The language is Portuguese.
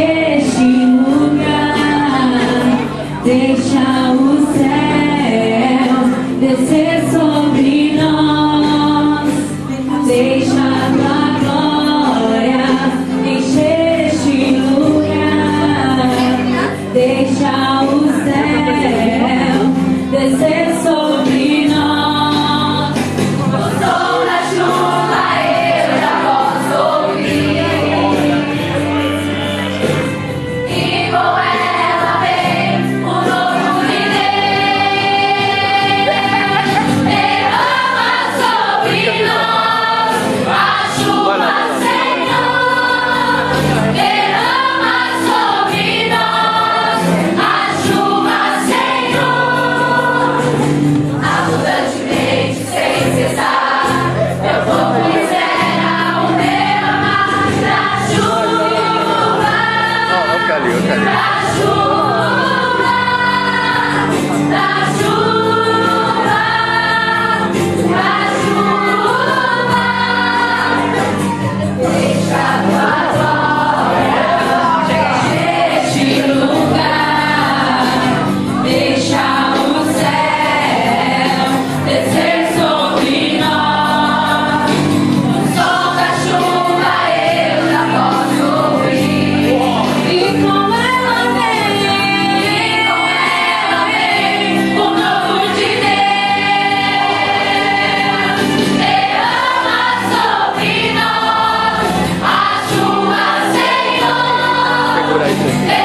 neste lugar. Deixa o céu descer sobre nós. Deixa a tua glória encher este lugar. Deixa o céu descer sobre nós. O som da chuva eu já posso ouvir, e com ela vem o novo de Deus. Derrama sobre nós a chuva, Senhor. Derrama sobre nós a chuva, Senhor. Abundantemente, sem cessar, meu povo espera o derramar da chuva, da chuva, da chuva, da chuva. Deixa a tua glória neste lugar. Deixa o céu descer sobre nós. O som da chuva eu já posso ouvir, e com ela vem o novo de Deus. Derrama sobre nós a chuva, Senhor. Segura isso aqui.